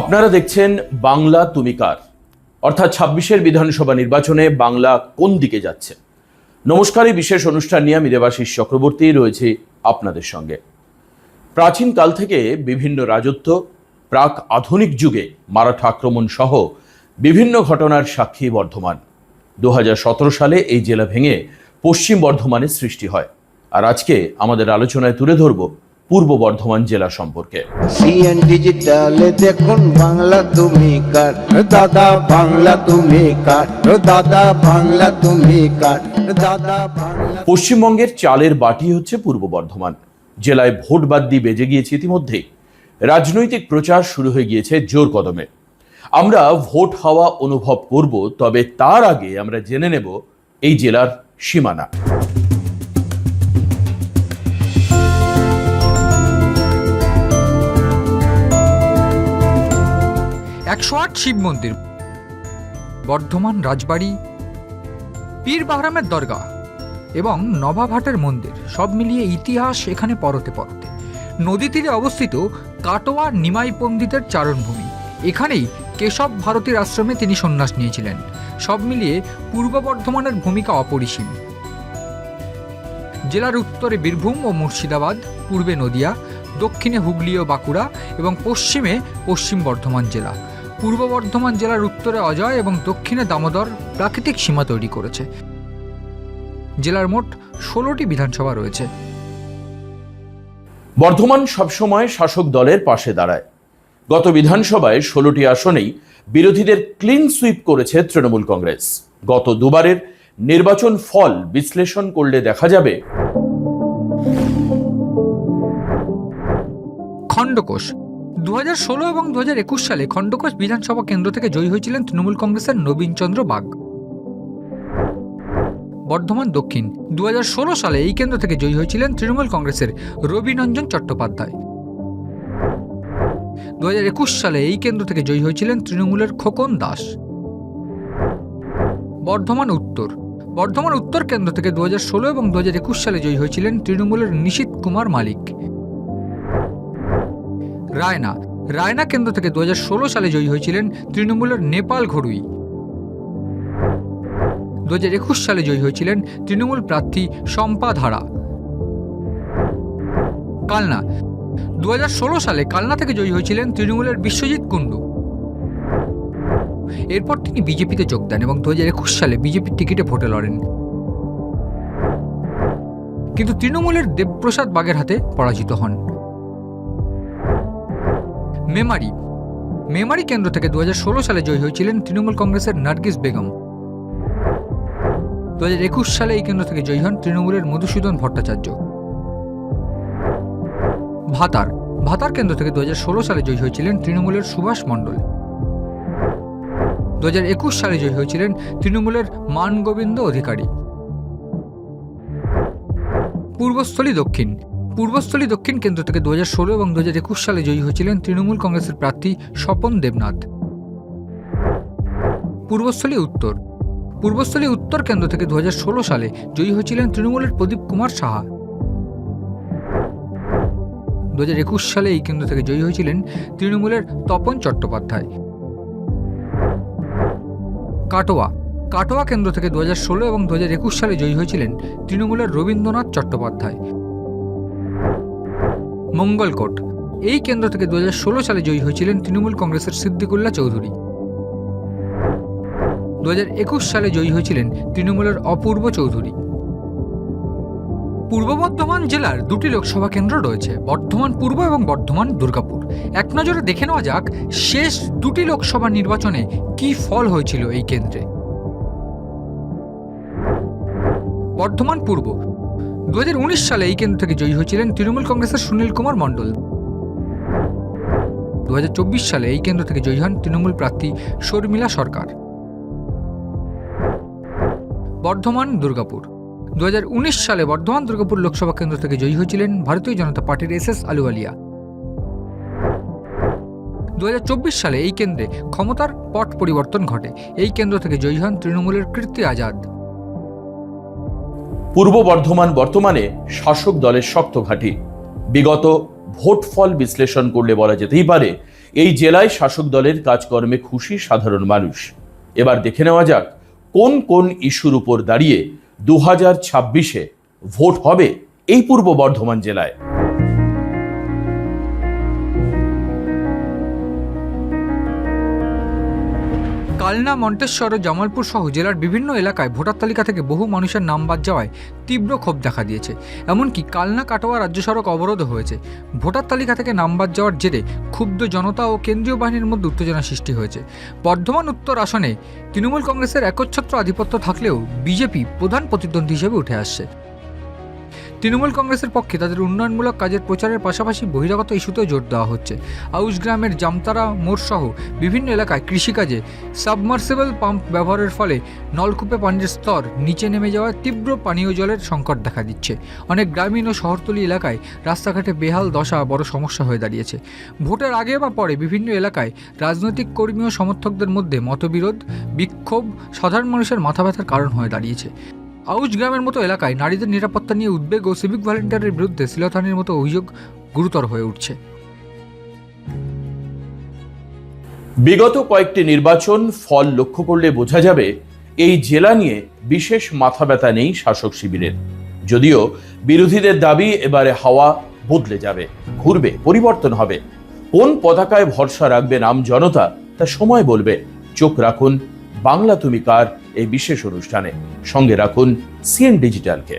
আপনারা দেখছেন বাংলা তুমি কার, অর্থাৎ ২৬-এর বিধানসভা নির্বাচনে বাংলা কোন দিকে যাচ্ছে। নমস্কার, এই বিশেষ অনুষ্ঠান নিয়ে আমি দেবাশিস চক্রবর্তী রয়েছে আপনাদের সঙ্গে। প্রাচীনকাল থেকে বিভিন্ন রাজত্ব, প্রাক আধুনিক যুগে মারাঠা আক্রমণ সহ বিভিন্ন ঘটনার সাক্ষী বর্ধমান। ২০১৭ সালে এই জেলা ভেঙে পশ্চিম বর্ধমানের সৃষ্টি হয়। আর আজকে আমাদের আলোচনায় তুলে ধরব পূর্ব বর্ধমান জেলা সম্পর্কে। সিএন ডিজিটালে দেখুন বাংলা তুমি কার, দাদা বাংলা তুমি কার, দাদা বাংলা তুমি কার, দাদা বাংলা। পশ্চিমবঙ্গের চালের বাটি হচ্ছে পূর্ব বর্ধমান জেলায়। ভোট বাদ্যি বেজে গিয়েছে ইতিমধ্যেই। রাজনৈতিক প্রচার শুরু হয়ে গিয়েছে জোর কদমে। আমরা ভোট হওয়া অনুভব করব, তবে তার আগে আমরা জেনে নেব এই জেলার সীমানা। ১০৮ শিব মন্দির, বর্ধমান রাজবাড়ি, পীর বাহরামের দরগা এবং নবাবহাটের মন্দির, সব মিলিয়ে ইতিহাস এখানে পরতে পরতে। নদী তীরে অবস্থিত কাটোয়া নিমাই পণ্ডিতের চারণভূমি। এখানেই কেশব ভারতীর আশ্রমে তিনি সন্ন্যাস নিয়েছিলেন। সব মিলিয়ে পূর্ব বর্ধমানের ভূমিকা অপরিসীম। জেলার উত্তরে বীরভূম ও মুর্শিদাবাদ, পূর্বে নদিয়া, দক্ষিণে হুগলি ও বাঁকুড়া এবং পশ্চিমে পশ্চিম বর্ধমান জেলা। পূর্ব বর্ধমান জেলার উত্তরে অজয় এবং দক্ষিণে দামোদর প্রাকৃতিক সীমা তৈরি করেছে। জেলার মোট ১৬টি বিধানসভা রয়েছে। বর্ধমান সবসময় শাসক দলের পাশে দাঁড়ায়। গত বিধানসভায় ১৬টি আসনেই বিরোধীদের ক্লিন সুইপ করেছে তৃণমূল কংগ্রেস। গত দুবারের নির্বাচন ফল বিশ্লেষণ করলে দেখা যাবে খণ্ডকোষ ২০১৬ এবং ২০২১ সালে খণ্ডকোষ বিধানসভা কেন্দ্র থেকে জয়ী হয়েছিলেন তৃণমূল কংগ্রেসের নবীন চন্দ্র বাগ। বর্ধমান দক্ষিণ ২০১৬ সালে এই কেন্দ্র থেকে জয়ী হয়েছিলেন তৃণমূল কংগ্রেসের রবিরঞ্জন চট্টোপাধ্যায়। ২০২১ সালে এই কেন্দ্র থেকে জয়ী হয়েছিলেন তৃণমূলের খোকন দাস। বর্ধমান উত্তর কেন্দ্র থেকে ২০১৬ এবং ২০২১ সালে জয়ী হয়েছিলেন তৃণমূলের নিশীথ কুমার মালিক। রায়না কেন্দ্র থেকে ২০১৬ সালে জয়ী হয়েছিলেন তৃণমূলের নেপাল ঘড়ুই। ২০২১ সালে জয়ী হয়েছিলেন তৃণমূল প্রার্থী শম্পা ধারা। কালনা ২০১৬ সালে কালনা থেকে জয়ী হয়েছিলেন তৃণমূলের বিশ্বজিৎ কুণ্ডু। এরপর তিনি বিজেপিতে যোগ দেন এবং ২০২১ সালে বিজেপির টিকিটে ভোটে লড়েন, কিন্তু তৃণমূলের দেবপ্রসাদ বাগের হাতে পরাজিত হন। মেমারি কেন্দ্র থেকে ২০১৬ সালে জয়ী হয়েছিলেন তৃণমূল কংগ্রেসের নার্গিস বেগম। ২০২১ সালে এই কেন্দ্র থেকে জয়ী হন তৃণমূলের মধুসূদন ভট্টাচার্য। ভাতার কেন্দ্র থেকে ২০১৬ সালে জয়ী হয়েছিলেন তৃণমূলের সুভাষ মণ্ডল। ২০২১ সালে জয়ী হয়েছিলেন তৃণমূলের মানগোবিন্দ অধিকারী। পূর্বস্থলী দক্ষিণ কেন্দ্র থেকে ২০১৬ এবং ২০২১ সালে জয়ী হয়েছিলেন তৃণমূল কংগ্রেসের প্রার্থী স্বপন দেবনাথ। পূর্বস্থলী উত্তর কেন্দ্র থেকে ২০১৬ সালে জয়ী হয়েছিলেন তৃণমূলের প্রদীপ কুমার সাহা। ২০২১ সালে এই কেন্দ্র থেকে জয়ী হয়েছিলেন তৃণমূলের তপন চট্টোপাধ্যায়। কাটোয়া কেন্দ্র থেকে ২০১৬ এবং ২০২১ সালে জয়ী হয়েছিলেন তৃণমূলের রবীন্দ্রনাথ চট্টোপাধ্যায়। মঙ্গলকোট এই কেন্দ্র থেকে ২০১৬ সালে জয়ী হয়েছিলেন তৃণমূল কংগ্রেসের সিদ্দিকুল্লাহ চৌধুরী। ২০২১ সালে জয়ী হয়েছিলেন তৃণমূলের অপূর্ব চৌধুরী। পূর্ব বর্ধমান জেলার দুটি লোকসভা কেন্দ্র রয়েছে, বর্ধমান পূর্ব এবং বর্ধমান দুর্গাপুর। এক নজরে দেখে নেওয়া যাক শেষ দুটি লোকসভা নির্বাচনে কি ফল হয়েছিল এই কেন্দ্রে। বর্ধমান পূর্ব ২০১৯ সালে এই কেন্দ্র থেকে জয়ী হয়েছিলেন তৃণমূল কংগ্রেসের সুনীল কুমার মণ্ডল। ২০২৪ সালে এই কেন্দ্র থেকে জয়ী হন তৃণমূল প্রার্থী শর্মিলা সরকার। বর্ধমান দুর্গাপুর ২০১৯ সালে বর্ধমান দুর্গাপুর লোকসভা কেন্দ্র থেকে জয়ী হয়েছিলেন ভারতীয় জনতা পার্টির এস আলুওয়ালিয়া। ২০২৪ সালে এই কেন্দ্রে ক্ষমতার পট পরিবর্তন ঘটে। এই কেন্দ্র থেকে জয়ী হন তৃণমূলের কীর্তি আজাদ। পূর্ব বর্ধমান বর্তমানে শাসক দলের শক্ত ঘাঁটি। বিগত ভোট ফল বিশ্লেষণ করলে বলা যেতেই পারে এই জেলায় শাসক দলের কাজকর্মে খুশি সাধারণ মানুষ। এবার দেখে নেওয়া যাক কোন কোন ইস্যুর উপর দাঁড়িয়ে 2026-এ ভোট হবে এই পূর্ব বর্ধমান জেলায়। কালনা, মন্তেশ্বর ও জামালপুর সহ জেলার বিভিন্ন এলাকায় ভোটার তালিকা থেকে বহু মানুষের নাম বাদ যাওয়ায় তীব্র ক্ষোভ দেখা দিয়েছে। এমনকি কালনা কাটোয়া রাজ্য সড়ক অবরোধ হয়েছে। ভোটার তালিকা থেকে নাম বাদ যাওয়ার জেরে ক্ষুব্ধ জনতা ও কেন্দ্রীয় বাহিনীর মধ্যে উত্তেজনা সৃষ্টি হয়েছে। বর্ধমান উত্তর আসনে তৃণমূল কংগ্রেসের একচ্ছত্র আধিপত্য থাকলেও বিজেপি প্রধান প্রতিদ্বন্দ্বী হিসেবে উঠে আসছে। তৃণমূল কংগ্রেসের পক্ষে তাদের উন্নয়নমূলক কাজের প্রচারের পাশাপাশি বহিরাগত ইস্যুতেও জোর দেওয়া হচ্ছে। আউশ গ্রামের জামতারা মোড় সহ বিভিন্ন এলাকায় কৃষিকাজে সাবমার্সিবল পাম্প ব্যবহারের ফলে নলকূপে পানির স্তর নিচে নেমে যাওয়ায় তীব্র পানীয় জলের সংকট দেখা দিচ্ছে। অনেক গ্রামীণ ও শহরতলি এলাকায় রাস্তাঘাটে বেহাল দশা বড় সমস্যা হয়ে দাঁড়িয়েছে। ভোটের আগে বা পরে বিভিন্ন এলাকায় রাজনৈতিক কর্মী ও সমর্থকদের মধ্যে মতবিরোধ, বিক্ষোভ সাধারণ মানুষের মাথা ব্যথার কারণ হয়ে দাঁড়িয়েছে। আউশ গ্রামের মতো এলাকায় নারীদের নিরাপত্তা নিয়ে উদ্বেগ ও সিভিক ভলেন্টিয়ারের বিরুদ্ধে শ্লীলতাহানির মতো অভিযোগ গুরুতর হয়ে উঠছে। বিগত কয়েকটি নির্বাচন ফল লক্ষ্য করলে বোঝা যাবে এই জেলা নিয়ে বিশেষ মাথা ব্যথা নেই শাসক শিবিরের। যদিও বিরোধীদের দাবি এবারে হাওয়া বদলে যাবে, ঘুরবে, পরিবর্তন হবে। কোন পতাকায় ভরসা রাখবেন আম জনতা তা সময় বলবে। চোখ রাখুন বাংলা তুমি কার এই বিশেষ অনুষ্ঠানে। সঙ্গে রাখুন সিএন ডিজিটালকে।